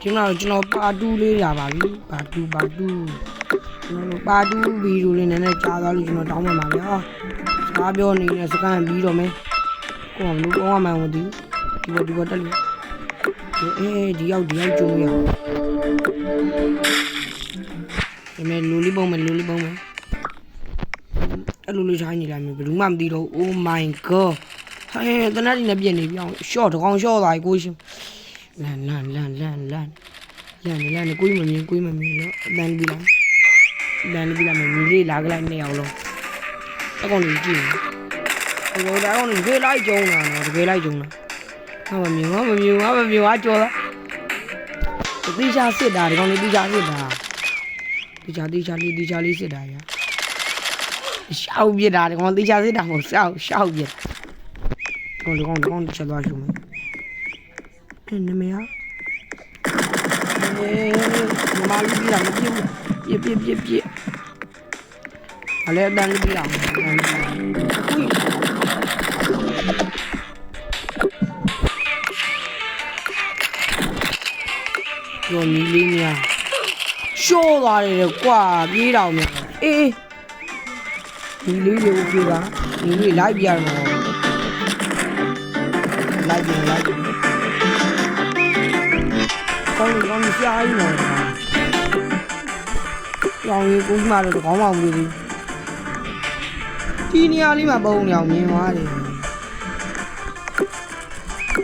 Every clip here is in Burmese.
ကျွန်တော်ပါတူးလေးရပါပြီပါတူးကျွန်တော်ပါတူးဗီဒီယိုလေးနည်းနည်းကြားသွားလို့ကျွန်တော်တောင်းပန်ပါဗျာစကားပြောနေတဲ့စကားပြီးတော့မယ်ကိုကမလို့ကောင်းမှမသိဘူးဒီဘောတက်လို့ဒီရောက်ကျုံးရဒီမဲ့လူလေးပုံမယ်အဲ့လိုလေးထိုင်းနေလိုက်မယ်ဘယ်သူမှမသိတော့ Oh my god ဟဲ့တနက်ဒီနဲ့ပြည့်နေပြီအောင် short တကောင် short သွားပြီကိုရှင်လန်ကိုမမြင်တော့အတန်းပြီးလာမယ်ညီလေးလာကြလိုက်2ယောက်လုံးအကောင်ကြီးကြည့်နေဒါကောင်ကြီးဖေးလိုက်ကြုံတာနော်တကယ်လိုက်ကြုံတာဟာမမြင်ဟာကြော်တာတိကျစစ်တာဒီကောင်လေးတိကျစစ်တာတိကျလေးစစ်တာရရှောက်ပြတာဒီကောင်တိကျစစ်တာမဟုတ်ရှောက်ပြဒီကောင်ချက်သွားရှုမယ်နမေယာမမလေးပြီးလာမပြေပြအလဲတန်းလေးပြီးလာရောနီလေးများရှိုးသွားတယ်ကွာပြေးတော့မယ်အေးဒီလေးကိုပြေးပါဒီလေးလိုက်ပြရမှာလိုက်ကောင်းရှားနေတယ်ရောင်ကြီးကိုမှတော့ကောင်းမှမလို့ဒီနေရာလေးမှာပုံနေအောင်မြင်သွားတယ်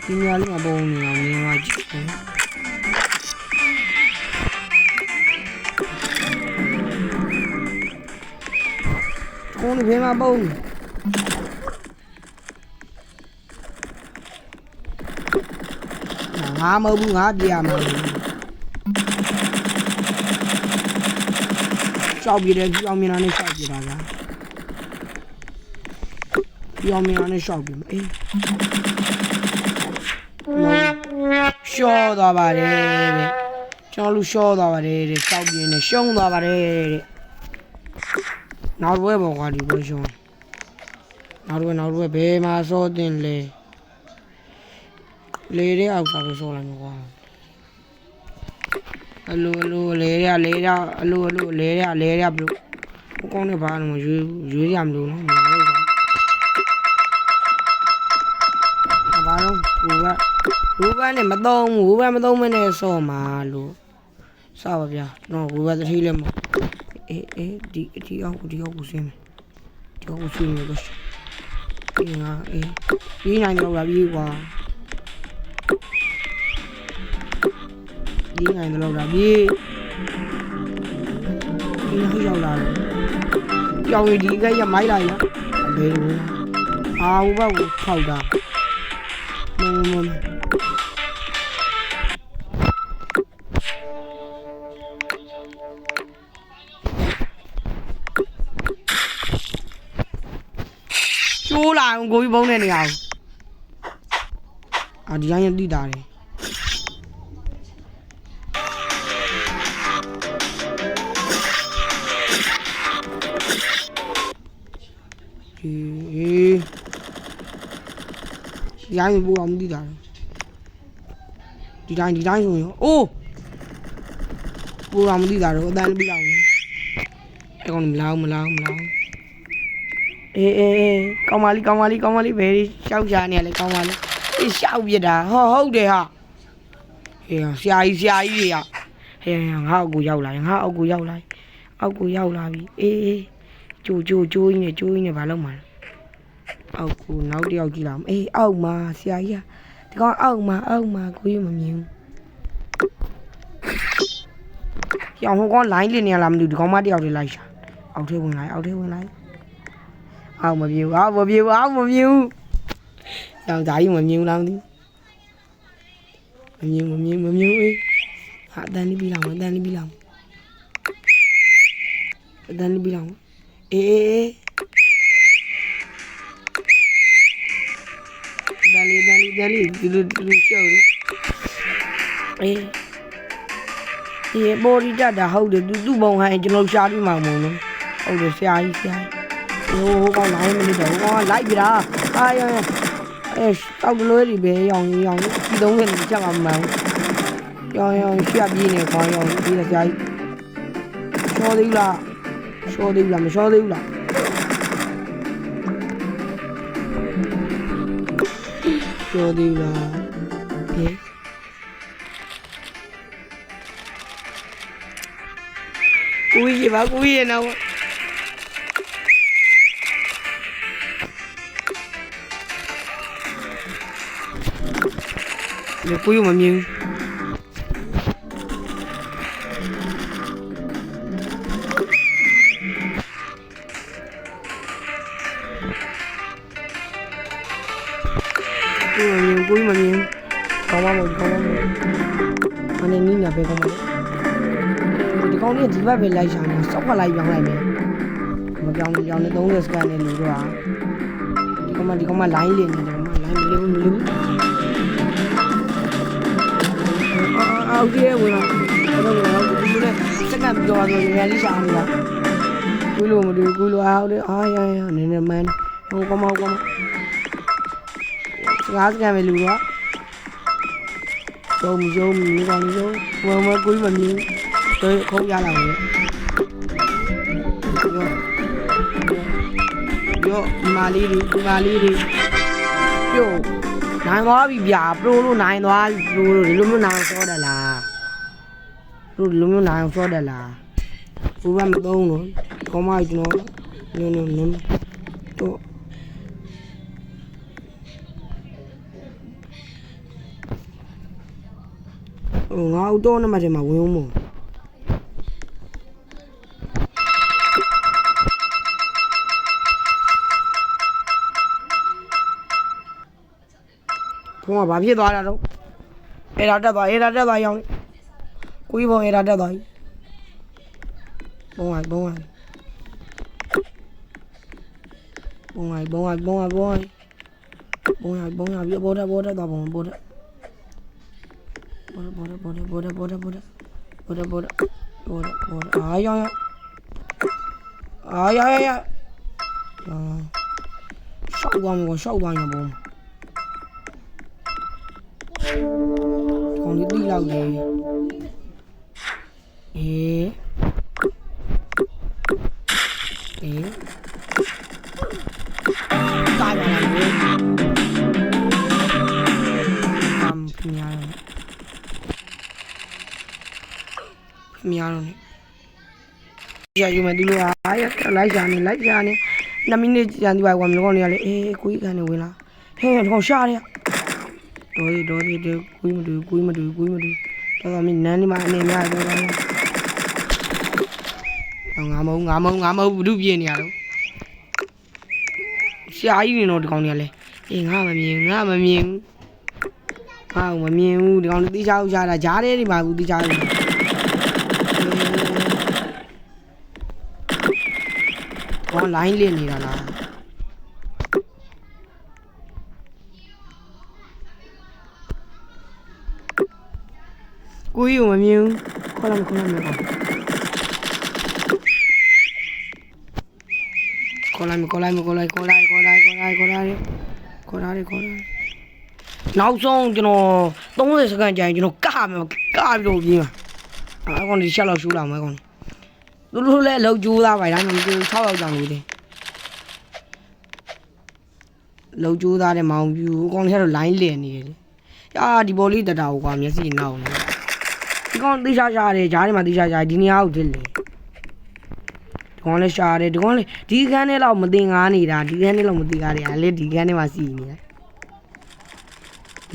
ဒီနေရာလေးမှာပုံနေအောင်မြင်သွားကြည့်ကိုနေဘယ်မှာပုံငါမဟုတ်ဘူးငါပြရမှာရှောက်ပြတယ်ပြောင်းမြင်တာနဲ့ရှောက်ပြတာဗျာပြောင်းမြင်တာနဲ့ရှောက်ပြအေးရှော့သွားပါတယ်တဲ့ကျွန်တော်လူရှော့သွားပါတယ်တဲ့ရှောက်ပြင်းနဲ့ရှုံးသွားပါတယ်တဲ့နောက်ဘွဲပေါ်ကဒီဘွဲရှုံးနောက်ဘွဲဘယ်မှာစောတင်လဲလေတဲ့အောက်ကပဲစောလိုက်မှာကွာအလိုလေရအလိုလေရဘလို့ကောင်းနေပါတော့ရွေးရမလို့နော်ညာလိုက်တာဘာလို့ဘူဘနဲ့မသုံးဘူးမနဲ့စောမှာလို့စပါဗျာတော့ဘူဘတတိလည်းမအေးဒီအောက်ကိုဆင်းမယ်ဒီအောက်ကိုဆင်းမယ်လို့ဒီငါဒီနိုင်တော့ပါပြီကွာဒီနိုင်တော့လာပြီဒီရောက်လာတယ်ကြောင်ဒီကရမိုက်လာရဘယ်လိုအာဘုဘကိုထောက်တာမချိုးလာကိုကြီးဘုံနဲ့နေအောင်ဒီတိုင်းရတိတာတယ်ရိုင်းဘူးအောင်မသိတာဒီတိုင်းဆိုရင်အိုးဘူးအောင်မသိတာတော့အတန်းပြီးလောက်အဲ့ကောင်မလောင်းအေးကောင်းပါလိဘယ်ရှောက်ချာနေရလဲကောင်းပါလိအေးရှောက်ပြတာဟုတ်တယ်ဟာဟေးဆရာကြီးတွေကဟေးငါ့အောက်ကိုရောက်လာပြီအေးကျိုးကြီးနေဘာလုပ်မှာလဲအောက်ကိုနောက်တစ်ယောက်ကြည့်လာအေးအောက်မှာဆရာကြီးဒီကောင်အောက်မှာကိုကြီးမမြင်ဘူးရောင်ဟိုကောင်လိုင်းလေးနေရလားမသိဘူးဒီကောင်မတစ်ယောက်တည်းလိုက်ရှာအောက်ထဲဝင်လိုက်အောက်မပြေဘူးရောင်သားကြီးမမြင်ဘူးလားမသိဘူးမမြင်အေးအတန်းလေးပြီးလောင်အေးဒါလေးဒီလိုရှောက်တယ်အေးဘော်ဒီတာဟုတ်တယ်သူ့ဘုံဟိုင်းကျွန်တော်ရှားပြီးမှမဟုတ်လို့ဟုတ်တယ်ဆရာကြီးဟိုကောင်လိုင်းမလို့တော့ဟိုကောင်လိုက်ပြတာတောက်တလွဲတွေပဲရောင်ဒီသုံးခဲ့နေချက်မှမမှန်ဘူး ရောရှေ့ပြေးနေခေါင်းရောပြေးနေကြိုက်ရှောသေးလားမရှောသေးဘူးလားရှောသေးလားဟေးကိုကြီးရနော်လေကိုကြီးမမြင်ကိုကြီးမမြင်ကောင်းပါမို့မနေနီးနေပဲကောင်းပါဒီကောင်လေးဒီဘက်ပဲလိုက်ရှာနေစောက်ကလိုက်ပြောင်းလိုက်မယ်မပြောင်းနေ30စကန်နဲ့လို့တော့ဒီကောင်မလိုင်းလေးနေတယ်လိုင်းမလေးအော်ဒီဝင်လာတော့ဒီလိုနဲ့စက်ကပ်ပြောဆိုရလေးရှာနေတာကူလို့မတွေ့ကူလို့အားတယ်အားရနည်းနည်းမှန်းဟိုကောင်မငါးစကန်ပဲလူတော့ရုံဒီကောင်လေးမကူမမြင်tôi không ra là vô mà đi vô này nó bị giả pro luôn này nó luôn nào so đây là luôn nào so đây là tôi ăn tôm nữa có mai cho nó nên tôi ngáo to nó mà thì mà quên không không mà biết toán đâu, em đã toán không? Quý vô em đã toán, bông ngày, biết bố đó, toán bố đó, sâu qua nhà bố. Con đi lâu rồi ế tay vào làm gì làm nhà rồi giờ mà đi luôn lấy ra này 5 minute ကြာဒီပါကွာမျိုးကောင်းနေရလေအေးကိုကြီးကန်နေဝင်လာဟဲ့ဒီကောင်ရှာတယ်တော်ဒီကိုကြီးမတူတော်မင်းနန်းဒီမှာအနေများတယ်ငါမဟုတ်ဘူးတို့ပြင်းနေရတော့ရှာကြီးနေတော့ဒီကောင်နေရလေအေးငါမမြင်ဘူးဒီကောင်တိချာရှာတာဂျားတယ်ဒီမှာဘူးတိချာကောင်လိုင်းလင်းနေတာလားကိုကြီးမမြင်ဘူးခေါ်လိုက်ခေါ်နောက်ဆုံးကျွန်တော်30စက္ကန့်ကြာရင်ကျွန်တော်ကပြီးတော့ပြေးမှာအဲ့ကောင်ဒီချက်လောက်ရှူလာမယ်ကောင်သူတို့လည်းလောက်ကျိုးသားပါဒါမှမဟုတ်6ယောက်ကြောင်လို့တယ်လောက်ကျိုးသားတဲ့မောင်ပြူကောင်ထဲတော့ line လည်နေတယ်လေအာဒီဘောလေးတတာကိုကွာမျက်စိနောက်နေဒီကောင်တိရှာတယ်ဂျားထဲမှာတိရှာဒီနေရာကိုတစ်လေဒီကောင်လည်းရှာတယ်ဒီကောင်လည်းဒီခန်းထဲလောက်မတင်ကားနေတာဒီခန်းထဲလောက်မတင်ကားတယ်လေဒီခန်းထဲမှာစီနေ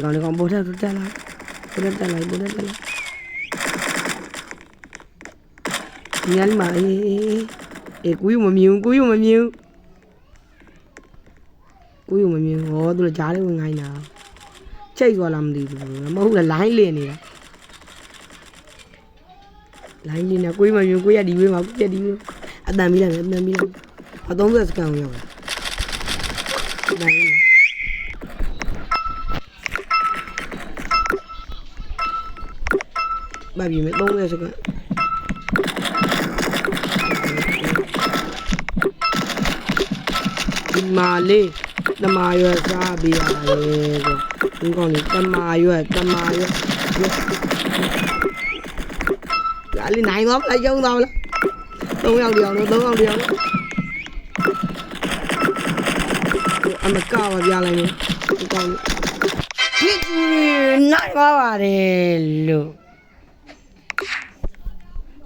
တာဒီကောင်ဘောထက်တက်လိုက်ညနေမှာအေးကိုယူမမြင်ဟောသူလည်းကြားလေးဝင်ခိုင်းတာချိတ်သွားလားမသိဘူးမဟုတ်လား line လည်နေတာ line လည်နေကိုယူမမြင်ကိုရဒီဝေးမှာကိုရဒီဝေးအတန်ပြီးလိုက်အ30စကန်ရောက်လာဘာပြီးမဲ့30စကန်ဒီမာလေးတမာရွက်စားပေးရတယ်ဆိုဒီကောင်လေးတမာရွက် ဒါလေးနိုင်သွားမလားရုံသွားမလား3ယောက်တယောက်လို့3ယောက်တယောက်လို့အမကပါပြလိုက်နေဒီကောင်ဖြစ်နိုင်ပါပါတယ်လို့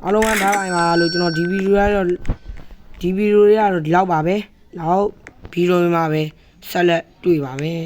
အားလုံးကထားပါမှာလို့ကျွန်တော်ဒီဗီဒီယိုကတော့ဒီလောက်ပါပဲနောက်ဗီဒီယိုမှာပဲဆက်လက်တွေ့ပါမယ်